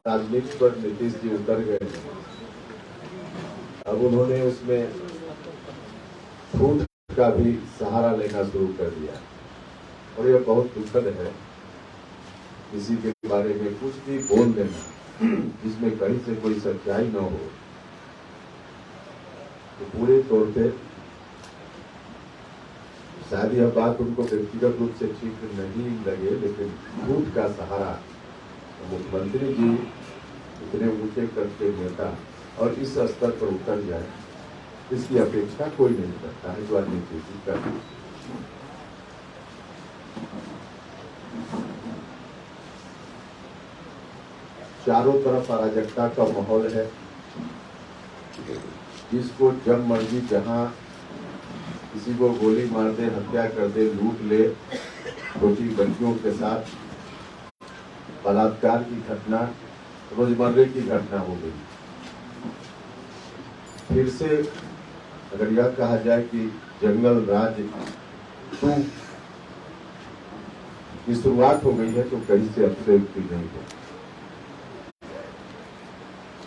राजनीति पर नीतीश जी उतर गए। अब उन्होंने उसमें फूट का भी सहारा लेना शुरू कर दिया और यह बहुत दुखद है। किसी के बारे में कुछ भी बोल देना जिसमें कहीं से कोई सच्चाई न हो, तो पूरे तौर पे शायद यह बात उनको व्यक्तिगत रूप से ठीक नहीं लगे, लेकिन झूठ का सहारा मुख्यमंत्री जी इतने ऊंचे कद के नेता और इस स्तर पर उतर जाए, इसकी अपेक्षा कोई नहीं करता है। जो राजनीति कर चारों तरफ अराजकता का माहौल है, जिसको जब मर्जी जहां किसी को गोली मार दे, हत्या कर दे, लूट ले, छोटी बच्चियों के साथ बलात्कार की घटना रोजमर्रे की घटना हो गई। फिर से अगर यह कहा जाए कि जंगल राज 2 की शुरुआत हो गई है, तो कहीं से अतिशयोक्ति नहीं है।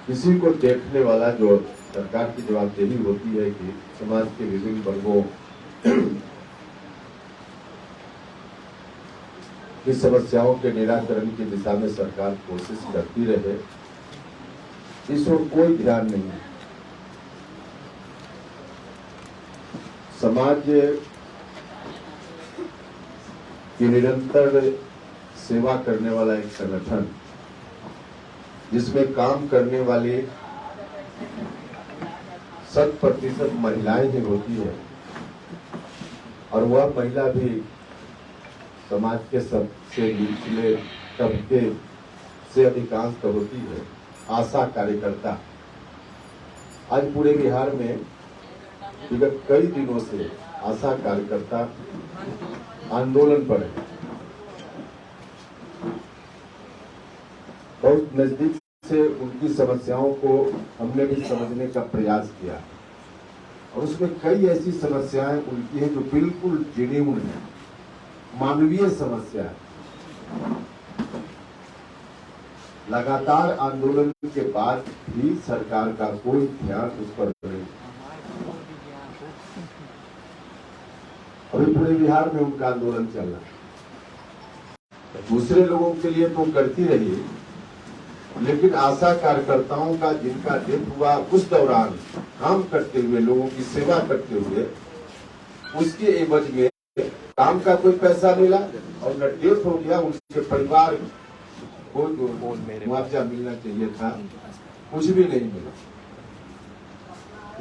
किसी को देखने वाला जो सरकार की जवाबदेही होती है कि समाज के विभिन्न वर्गों की समस्याओं के निराकरण की दिशा में सरकार कोशिश करती रहे, इस ओर कोई ध्यान नहीं है। समाज की निरंतर सेवा करने वाला एक संगठन, जिसमें काम करने वाली 100% महिलाएं ही होती है, और वह महिला भी समाज के सबसे निचले तबके से अधिकांश तो होती है। आशा कार्यकर्ता आज पूरे बिहार में विगत कई दिनों से आशा कार्यकर्ता आंदोलन पर है। बहुत नजदीक से उनकी समस्याओं को हमने भी समझने का प्रयास किया, और उसमें कई ऐसी समस्याएं उनकी हैं जो बिल्कुल जेन्युइन है, मानवीय समस्या है। लगातार आंदोलन के बाद भी सरकार का कोई ध्यान उस पर नहीं। अभी पूरे बिहार में उनका आंदोलन चल रहा है। दूसरे लोगों के लिए तो करती रही, लेकिन आशा कार्यकर्ताओं का जिनका डेथ हुआ उस दौरान काम करते हुए, लोगों की सेवा करते हुए, उसके एवज में काम का कोई पैसा मिला और न डेथ हो गया, उनके परिवार को जो मुआवजा मिलना चाहिए था, कुछ भी नहीं मिला।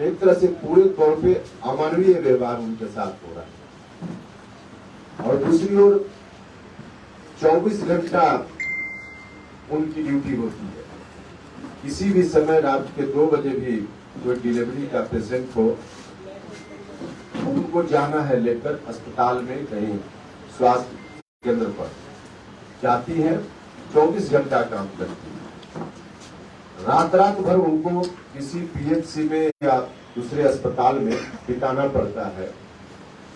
एक तरह से पूरे तौर पे अमानवीय व्यवहार उनके साथ हो रहा है। और दूसरी ओर 24 घंटा उनकी ड्यूटी होती है। किसी भी समय रात के 2 बजे भी जो डिलीवरी का पेशेंट हो, उनको जाना है लेकर अस्पताल में, कहीं स्वास्थ्य केंद्र पर जाती है, 24 घंटा काम करती है। रात भर उनको किसी पीएचसी में या दूसरे अस्पताल में बिताना पड़ता है।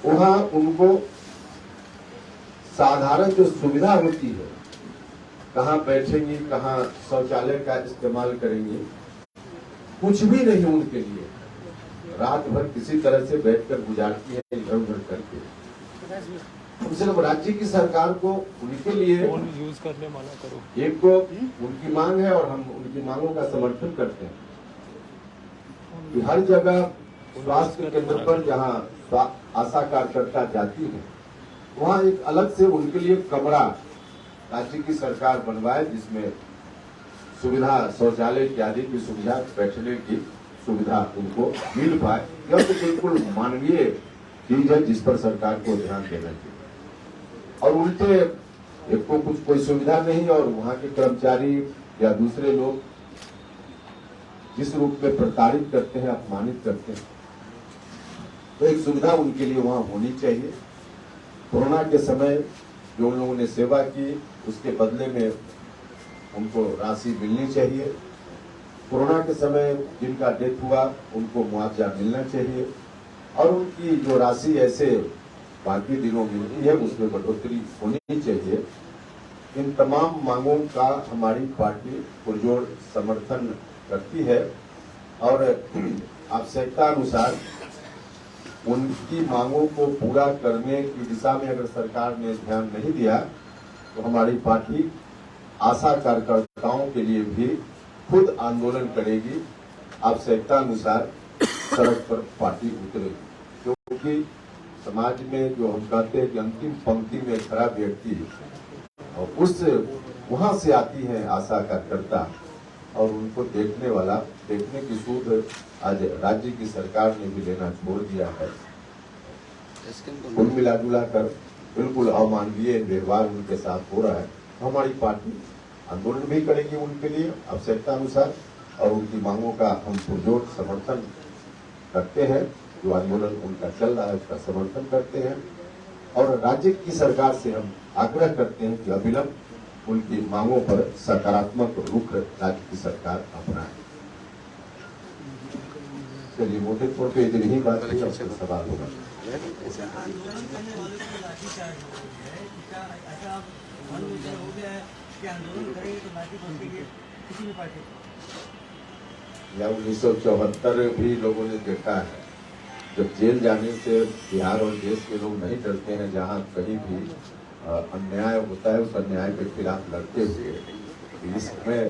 वहां उनको साधारण जो सुविधा होती है, कहाँ बैठेंगी, कहाँ शौचालय का इस्तेमाल करेंगी, कुछ भी नहीं उनके लिए। रात भर किसी तरह से बैठकर गुजारती है, इधर उधर करके। कम से कम राज्य की सरकार को उनके लिए यूज करने मना करो। एक को उनकी मांग है और हम उनकी मांगों का समर्थन करते हैं कि हर जगह स्वास्थ्य केंद्र पर जहाँ आशा कार्यकर्ता जाती है, वहाँ एक अलग से उनके लिए कमरा राज्य की सरकार बनवाए, जिसमें सुविधा, शौचालय इत्यादि की सुविधा, बैठने की सुविधा उनको मिल पाए। यह तो बिल्कुल मानवीय चीज है, जिस पर सरकार को ध्यान देना चाहिए। और उल्टे एक को कुछ कोई सुविधा नहीं, और वहाँ के कर्मचारी या दूसरे लोग जिस रूप में प्रताड़ित करते हैं, अपमानित करते हैं, तो एक सुविधा उनके लिए वहाँ होनी चाहिए। कोरोना के समय जो उन लोगों ने सेवा की, उसके बदले में उनको राशि मिलनी चाहिए। कोरोना के समय जिनका डेथ हुआ, उनको मुआवजा मिलना चाहिए, और उनकी जो राशि ऐसे बाकी दिनों मिलती है, उसमें बढ़ोतरी होनी चाहिए। इन तमाम मांगों का हमारी पार्टी पुरजोर समर्थन करती है और आवश्यकता अनुसार उनकी मांगों को पूरा करने की दिशा में अगर सरकार ने ध्यान नहीं दिया तो हमारी पार्टी आशा कार्यकर्ताओं के लिए भी खुद आंदोलन करेगी, आवश्यकता अनुसार सड़क पर पार्टी उतरेगी। क्योंकि समाज में जो हम कहते हैं कि अंतिम पंक्ति में खड़ा व्यक्ति और उस वहां से आती है आशा कार्यकर्ता और उनको देखने की सूझ आज राज्य की सरकार ने भी लेना छोड़ दिया है। कुल मिला कर बिल्कुल अमानवीय व्यवहार उनके साथ हो रहा है। हमारी पार्टी आंदोलन भी करेगी उनके लिए आवश्यकता अनुसार और उनकी मांगों का हम पुरजोर समर्थन करते हैं। जो आंदोलन उनका चल रहा है उसका समर्थन करते हैं और राज्य की सरकार से हम आग्रह करते हैं कि अविलंब उनकी मांगों पर सकारात्मक रुख राज्य की सरकार अपनाए। चलिए मोटे तौर पे इतनी ही बात है, सवाल होगा। या 1974 भी लोगों ने देखा है, जब जेल जाने से बिहार और देश के लोग नहीं डरते हैं, जहां कहीं भी अन्याय होता है उस अन्याय के खिलाफ लड़ते हुए। इस समय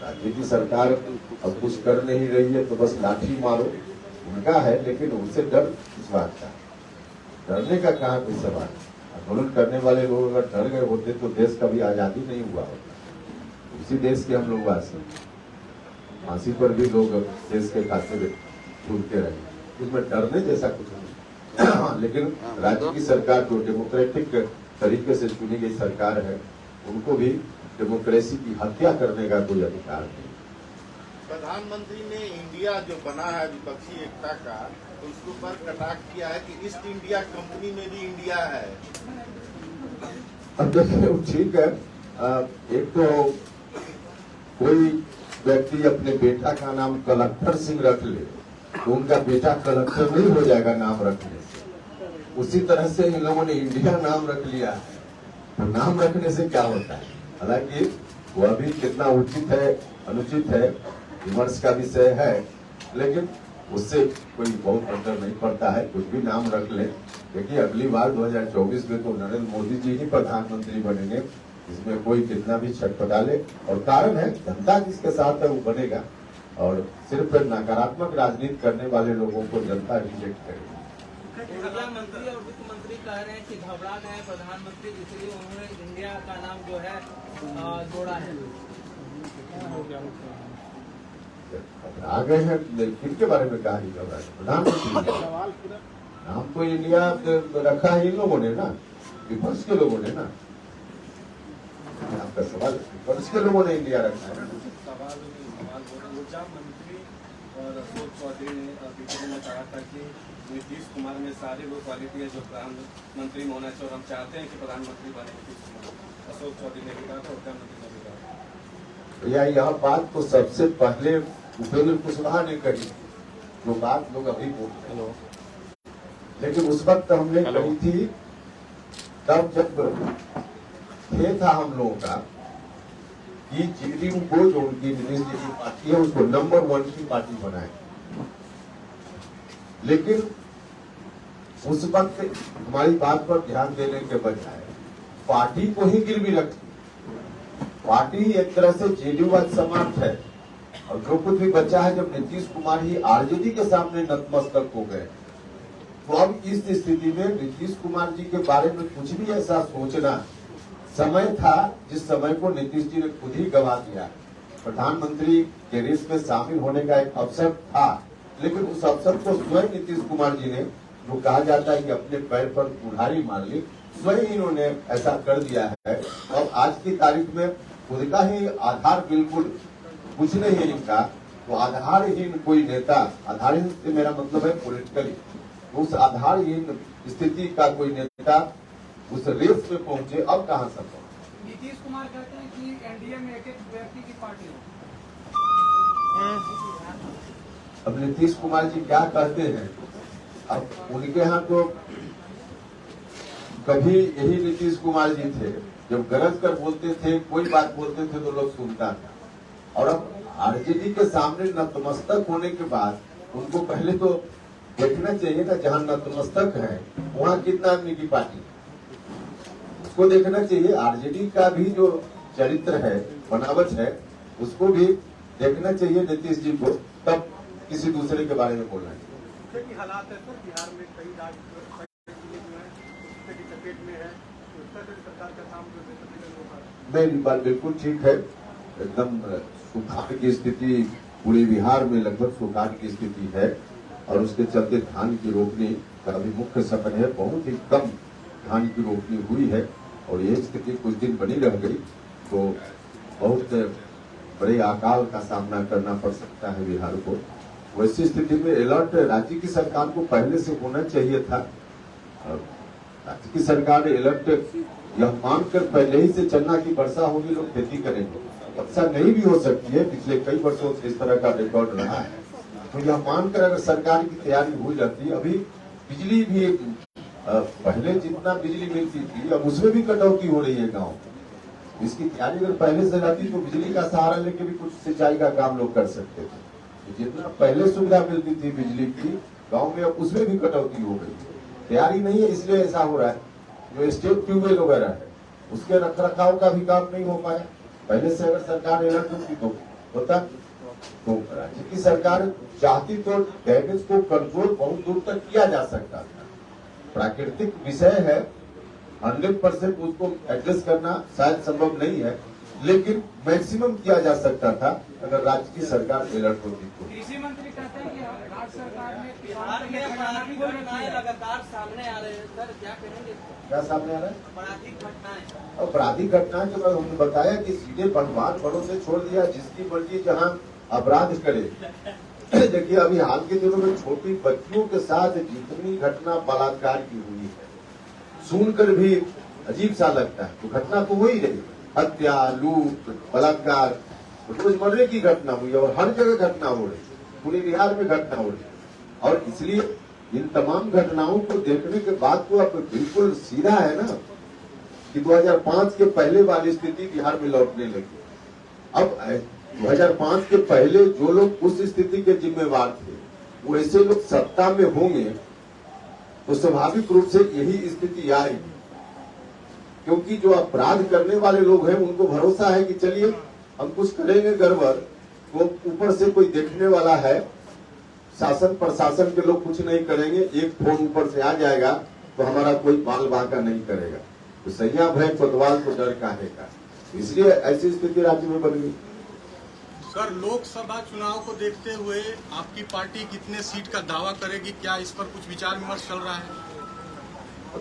राज्य की सरकार अब कुछ कर नहीं रही है तो बस लाठी मारो उनका है, लेकिन उनसे डर किस बात का? डरने का कहाँ कोई सवाल? आंदोलन करने वाले लोग अगर डर गए होते तो देश कभी आजादी नहीं हुआ होता। उसी देश के हम लोग वासी, फांसी पर भी लोग देश के खातिर झूलते रहे, इसमें डरने जैसा कुछ नहीं। लेकिन राज्य की सरकार जो डेमोक्रेटिक तरीके से चुनी गई सरकार है, उनको भी डेमोक्रेसी की हत्या करने का कोई अधिकार नहीं। प्रधानमंत्री ने इंडिया जो बना है विपक्षी एकता का, तो उसके ऊपर कटाक्ष किया है कि ईस्ट इंडिया कंपनी में भी इंडिया है। अब देखिए ठीक है, एक तो कोई व्यक्ति अपने बेटा का नाम कलेक्टर सिंह रख ले तो उनका बेटा कलेक्टर नहीं हो जाएगा नाम रखने से। उसी तरह से इन लोगों ने इंडिया नाम रख लिया है, तो नाम रखने से क्या होता है? हालांकि वह भी कितना उचित है अनुचित है विमर्श का विषय है, लेकिन उससे कोई बहुत अंतर नहीं पड़ता है। कुछ भी नाम रख ले। देखिए अगली बार 2024 में तो नरेंद्र मोदी जी ही प्रधानमंत्री बनेंगे, इसमें कोई कितना भी छटपटा ले। और कारण है जनता जिसके साथ है वो बनेगा, और सिर्फ नकारात्मक राजनीति करने वाले लोगों को जनता रिजेक्ट करेगी। मंत्री और वित्त मंत्री कह रहे हैं कि घबरा गए प्रधानमंत्री, इसलिए उन्होंने इंडिया का नाम जो है जोड़ा है। घबरा गए हैं, किनके बारे में कहा घबरा? प्रधानमंत्री नाम तो इंडिया रखा है इन लोगों ने ना, विपक्ष के लोगों ने ना। आपका सवाल विपक्ष के लोगों ने इंडिया रखा है ना। ऊर्जा मंत्री और अशोक चौधरी ने पीछे में कहा था कि नीतीश कुमार में सारी वो क्वालिटी है जो प्रधानमंत्री में होना चाहिए और हम चाहते हैं कि प्रधानमंत्री बने नीतीश कुमार। अशोक चौधरी ने भी कहा था, ऊर्जा मंत्री ने भी कहा। यह बात तो सबसे पहले उपेंद्र कुशवाहा ने कही, जो बात लोग अभी बोलते हैं, लेकिन उस वक्त हमने कही थी तब जब ये था हम लोगों का कि जेडीयू को, जो उनकी नीतीश जी की पार्टी है, उसको नंबर 1 की पार्टी बनाए। लेकिन उस वक्त हमारी बात पर ध्यान देने के बजाय पार्टी को ही गिरवी रखी। पार्टी एक तरह से जेडीयू आज समाप्त है, और जो कुछ भी बचा है, जब नीतीश कुमार ही आरजेडी के सामने नतमस्तक हो गए, तो अब इस स्थिति में नीतीश कुमार जी के बारे में कुछ भी ऐसा सोचना समय था जिस समय को नीतीश जी ने खुद ही गवा दिया। प्रधानमंत्री के रेस में शामिल होने का एक अवसर था, लेकिन उस अवसर को स्वयं नीतीश कुमार जी ने, जो कहा जाता है कि अपने पैर पर कुल्हाड़ी मार ली, स्वयं इन्होंने ऐसा कर दिया है। और आज की तारीख में खुद का ही आधार बिल्कुल कुछ नहीं है इनका, तो आधारहीन कोई नेता, आधारहीन से मेरा मतलब है पॉलिटिकली, उस आधारहीन स्थिति का कोई नेता उस रेस में पहुंचे, अब कहां संभव? नीतीश कुमार कहते हैं कि एनडीए में एक व्यक्ति की पार्टी हो। अब नीतीश कुमार जी क्या कहते हैं? अब उनके यहाँ तो कभी यही नीतीश कुमार जी थे जब गरज कर बोलते थे, कोई बात बोलते थे तो लोग सुनता था। और अब आरजेडी के सामने नतमस्तक होने के बाद उनको पहले तो देखना चाहिए ना, जहां नतमस्तक है वहां कितना आदमी की पार्टी, उसको देखना चाहिए। आरजेडी का भी जो चरित्र है, बनावट है, उसको भी देखना चाहिए नीतीश जी को, तब किसी दूसरे के बारे में बोलना चाहिए। हालात है सर, बिहार में कई राज्य की चपेट में है, तो इस तरह से सरकार का काम मेरी बात बिल्कुल ठीक है। एकदम सुखाड़ की स्थिति पूरे बिहार में लगभग सुखाड़ की स्थिति है, और उसके चलते धान की रोपनी का भी मुख्य सफर है। बहुत ही कम धान की रोपनी हुई है, और ये स्थिति कुछ दिन बनी रह गई तो बहुत बड़े अकाल का सामना करना पड़ सकता है बिहार को। वैसी स्थिति में अलर्ट राज्य की सरकार को पहले से होना चाहिए था। राज्य की सरकार अलर्ट यह मानकर पहले ही से चलना की वर्षा होगी, लोग खेती करेंगे। वर्षा नहीं भी हो सकती है, पिछले कई वर्षों से इस तरह का रिकॉर्ड रहा है, तो यह मानकर अगर सरकार की तैयारी हो जाती। अभी बिजली भी पहले जितना बिजली मिलती थी, अब उसमें भी कटौती हो रही है गाँव। इसकी तैयारी अगर पहले से रहती तो बिजली का सहारा लेके भी कुछ सिंचाई का काम लोग कर सकते थे। तो जितना पहले सुविधा मिलती थी बिजली की गांव में, अब उसमें भी कटौती हो गई। तैयारी नहीं है, इसलिए ऐसा हो रहा है। जो स्टेट ट्यूबवेल वगैरह है, उसके रख रखाव का भी काम नहीं हो पाया। पहले से अगर सरकार अलर्ट होती तो होता। तो राज्य की सरकार चाहती तो डैमेज को कंट्रोल बहुत दूर तक किया जा सकता था। प्राकृतिक विषय है, 100% उसको एडजस्ट करना शायद संभव नहीं है, लेकिन मैक्सिमम किया जा सकता था अगर राज्य की सरकार अलर्ट होती तो। कृषि मंत्री कहते हैं कि राज्य सरकार ने बिहार में आपराधिक घटनाएं लगातार सामने आ रहे हैं सर, क्या कहेंगे? क्या सामने आ रहा है? आपराधिक घटनाएं। आपराधिक घटनाएं जो हमने बताया कि सीधे बंटवार बड़ों से छोड़ दिया, जिसकी मर्जी जहां अपराध करे। देखिए अभी हाल के दिनों में छोटी बच्चियों के साथ जितनी घटना बलात्कार की हुई है, सुनकर भी अजीब सा लगता है। तो घटना तो हो ही रही, हत्या, लूट, बलात्कार, रोजमर्रे की घटना हुई और हर जगह घटना हो रही, पूरे बिहार में घटना हो रही। और इसलिए इन तमाम घटनाओं को देखने के बाद तो अब बिल्कुल सीधा है ना कि 2005 के पहले वाली स्थिति बिहार में लौटने लगी। अब 2005 के पहले जो लोग उस स्थिति के जिम्मेवार थे, वो ऐसे लोग सत्ता में होंगे तो स्वाभाविक रूप से यही स्थिति आएगी। क्योंकि जो अपराध करने वाले लोग हैं उनको भरोसा है कि चलिए हम कुछ करेंगे गड़बड़, तो ऊपर से कोई देखने वाला है, शासन प्रशासन के लोग कुछ नहीं करेंगे, एक फोन ऊपर से आ जाएगा तो हमारा कोई बाल बांका नहीं करेगा। तो सैया भय कोतवाल को डर काहे का, इसलिए ऐसी स्थिति राज्य में बन गई। सर, लोकसभा चुनाव को देखते हुए आपकी पार्टी कितने सीट का दावा करेगी, क्या इस पर कुछ विचार विमर्श चल रहा है?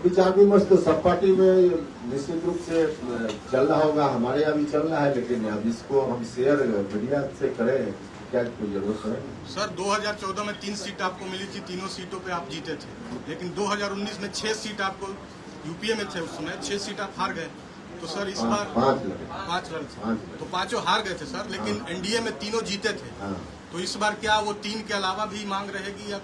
विचार विमर्श तो सब पार्टी में निश्चित रूप से चल रहा होगा, हमारे यहाँ भी चल रहा है, लेकिन अब इसको हम शेयर मीडिया से करें क्या कोई जरूरत है? सर, 2014 में 3 सीट आपको मिली थी, तीनों सीटों पे आप जीते थे, लेकिन 2019 में 6 सीट आपको यूपीए में थे, उस समय 6 सीट आप हार गए। तो सर इस बार 5 लड़े, 5 लड़े, तो 5 हार गए थे सर, लेकिन एनडीए में तीनों जीते थे। तो इस बार क्या वो 3 के अलावा भी मांग रहेगी या